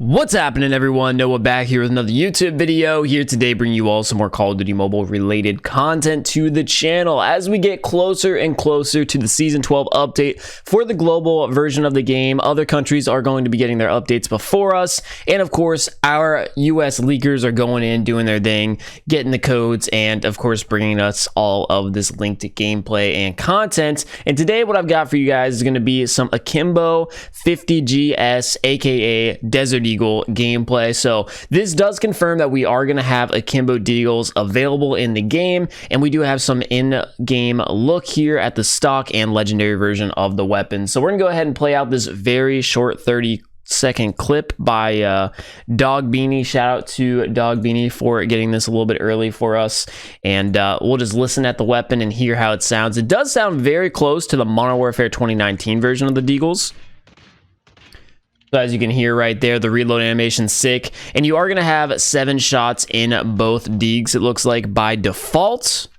What's happening, everyone? Noah back here with another YouTube video. Here today bringing you all some more Call of Duty Mobile related content to the channel as we get closer and closer to the Season 12 update for the global version of the game. Other countries are going to be getting their updates before us, and of course our US leakers are going in, doing their thing, getting the codes, and of course bringing us all of this linked gameplay and content. And today what I've got for you guys is going to be some AKIMBO 50GS aka Desert Eagle gameplay. So this does confirm that we are going to have AKIMBO Deagles available in the game, and we do have some in-game look here at the stock and legendary version of the weapon. So we're gonna go ahead and play out this very short 30-second clip by Dog Beanie. Shout out to Dog Beanie for getting this a little bit early for us, and we'll just listen at the weapon and hear how it sounds. It does sound very close to the Modern Warfare 2019 version of the Deagles. So as you can hear right there, the reload animation's sick, and you are going to have 7 shots in both Deags, it looks like, by default.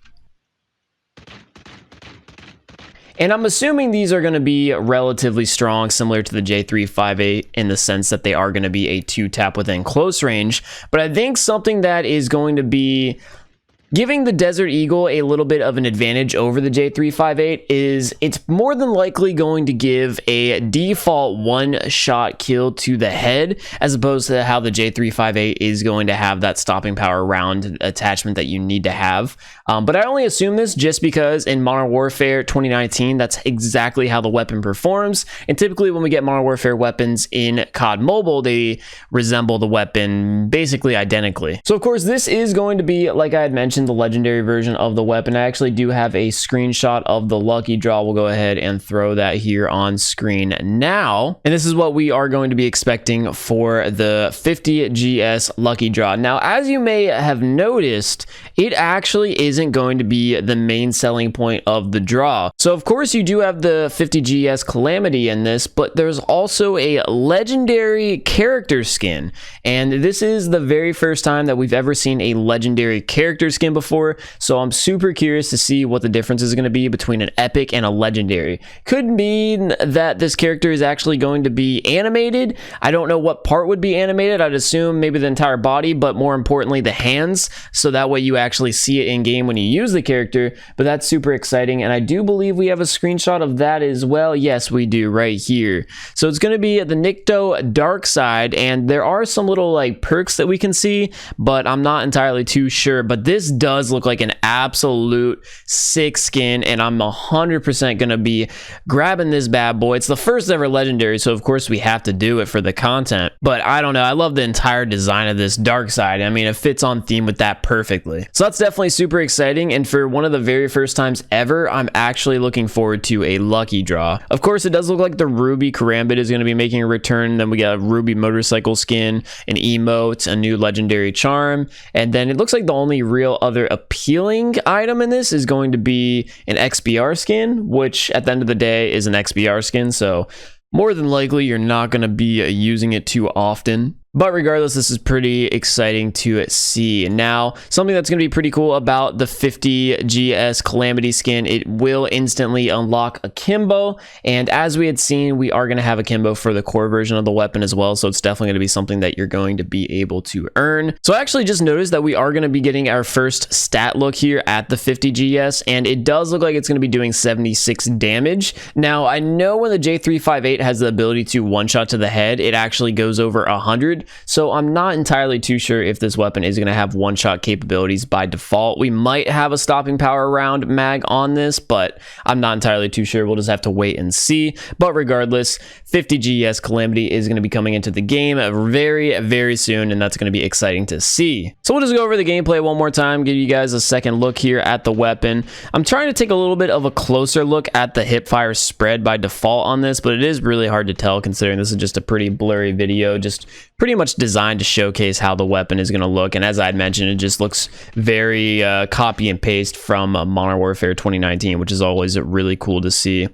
And I'm assuming these are going to be relatively strong, similar to the J358 in the sense that they are going to be a 2-tap within close range. But I think something that is going to be giving the Desert Eagle a little bit of an advantage over the J358 is it's more than likely going to give a default one-shot kill to the head, as opposed to how the J358 is going to have that stopping power round attachment that you need to have. But I only assume this just because in Modern Warfare 2019, that's exactly how the weapon performs. And typically when we get Modern Warfare weapons in COD Mobile, they resemble the weapon basically identically. So of course, this is going to be, like I had mentioned, the legendary version of the weapon. I actually do have a screenshot of the lucky draw. We'll go ahead and throw that here on screen now. And this is what we are going to be expecting for the 50GS lucky draw. Now, as you may have noticed, it actually isn't going to be the main selling point of the draw. So of course you do have the 50GS Calamity in this, but there's also a legendary character skin. And this is the very first time that we've ever seen a legendary character skin before, so I'm super curious to see what the difference is going to be between an epic and a legendary. Could mean that this character is actually going to be animated. I don't know what part would be animated. I'd assume maybe the entire body, but more importantly the hands, so that way you actually see it in game when you use the character. But that's super exciting, and I do believe we have a screenshot of that as well. Yes, we do, right here. So it's going to be the Nikto Dark Side, and there are some little like perks that we can see, but I'm not entirely too sure. But this does look like an absolute sick skin, and I'm 100% gonna be grabbing this bad boy. It's the first ever legendary, so of course we have to do it for the content. But I don't know, I love the entire design of this Dark Side. I mean, it fits on theme with that perfectly. So that's definitely super exciting, and for one of the very first times ever, I'm actually looking forward to a lucky draw. Of course, it does look like the Ruby Karambit is going to be making a return. Then we got a Ruby motorcycle skin, an emote, a new legendary charm, and then it looks like the only real other appealing item in this is going to be an XBR skin, which at the end of the day is an XBR skin, so more than likely you're not going to be using it too often. But regardless, this is pretty exciting to see. Now, something that's going to be pretty cool about the 50GS Calamity skin, it will instantly unlock AKIMBO. And as we had seen, we are going to have AKIMBO for the core version of the weapon as well. So it's definitely going to be something that you're going to be able to earn. So I actually just noticed that we are going to be getting our first stat look here at the 50GS. And it does look like it's going to be doing 76 damage. Now, I know when the J358 has the ability to one-shot to the head, it actually goes over 100. So I'm not entirely too sure if this weapon is going to have one-shot capabilities by default. We might have a stopping power round mag on this, but I'm not entirely too sure. We'll just have to wait and see. But regardless, 50GS Calamity is going to be coming into the game very, very soon, and that's going to be exciting to see. So we'll just go over the gameplay one more time, give you guys a second look here at the weapon. I'm trying to take a little bit of a closer look at the hipfire spread by default on this, but it is really hard to tell considering this is just a pretty blurry video, just pretty much designed to showcase how the weapon is going to look. And as I'd mentioned, it just looks very copy and paste from Modern Warfare 2019, which is always really cool to see.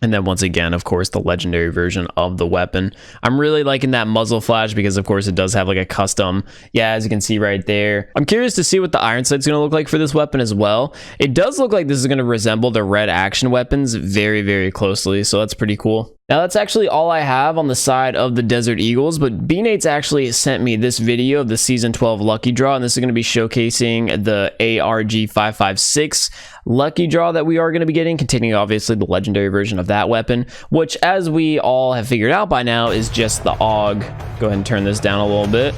And then once again, of course, the legendary version of the weapon. I'm really liking that muzzle flash because, of course, it does have like a custom. Yeah, as you can see right there. I'm curious to see what the iron sight's going to look like for this weapon as well. It does look like this is going to resemble the red action weapons very, very closely. So that's pretty cool. Now that's actually all I have on the side of the Desert Eagles, but B-Nate's actually sent me this video of the Season 12 Lucky Draw, and this is going to be showcasing the ARG556 Lucky Draw that we are going to be getting, containing obviously the legendary version of that weapon, which, as we all have figured out by now, is just the AUG. Go ahead and turn this down a little bit.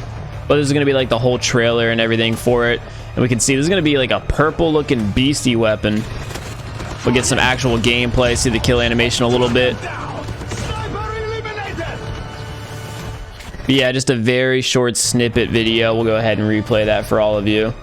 But this is going to be like the whole trailer and everything for it, and we can see this is going to be like a purple-looking beastie weapon. We'll get some actual gameplay, see the kill animation a little bit. But yeah, just a very short snippet video. We'll go ahead and replay that for all of you.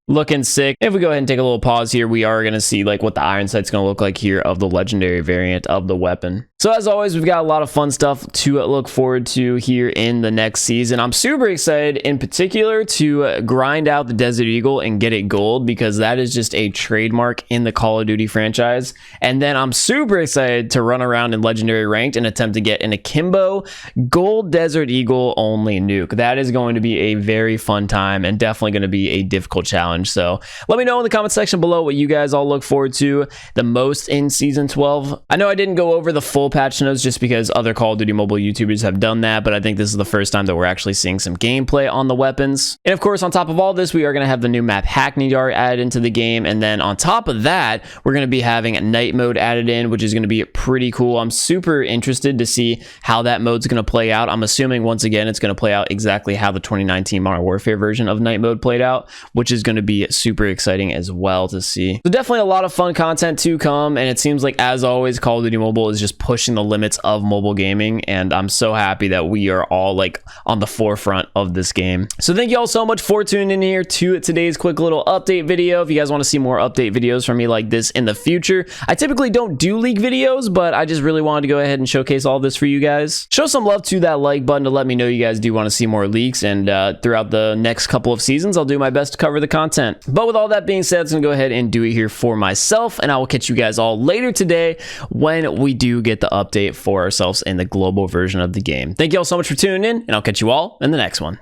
Looking sick. If we go ahead and take a little pause here, we are going to see like what the iron sight's going to look like here of the legendary variant of the weapon. So as always, we've got a lot of fun stuff to look forward to here in the next season. I'm super excited in particular to grind out the Desert Eagle and get it gold, because that is just a trademark in the Call of Duty franchise. And then I'm super excited to run around in legendary ranked and attempt to get an Akimbo gold Desert Eagle only nuke. That is going to be a very fun time and definitely going to be a difficult challenge. So let me know in the comment section below what you guys all look forward to the most in Season 12. I know I didn't go over the full patch notes just because other Call of Duty mobile YouTubers have done that, but I think this is the first time that we're actually seeing some gameplay on the weapons. And of course, on top of all this, we are going to have the new map Hackney Dart added into the game, and then on top of that, we're going to be having night mode added in, which is going to be pretty cool. I'm super interested to see how that mode's going to play out. I'm assuming once again it's going to play out exactly how the 2019 Modern Warfare version of night mode played out, which is going to be super exciting as well to see. So definitely a lot of fun content to come, and it seems like, as always, Call of Duty Mobile is just pushing the limits of mobile gaming, and I'm so happy that we are all like on the forefront of this game. So thank you all so much for tuning in here to today's quick little update video. If you guys want to see more update videos from me like this in the future, I typically don't do leak videos, but I just really wanted to go ahead and showcase all this for you guys. Show some love to that like button to let me know you guys do want to see more leaks, and throughout the next couple of seasons, I'll do my best to cover the content. But with all that being said, I'm going to go ahead and do it here for myself, and I will catch you guys all later today when we do get the update for ourselves in the global version of the game. Thank you all so much for tuning in, and I'll catch you all in the next one.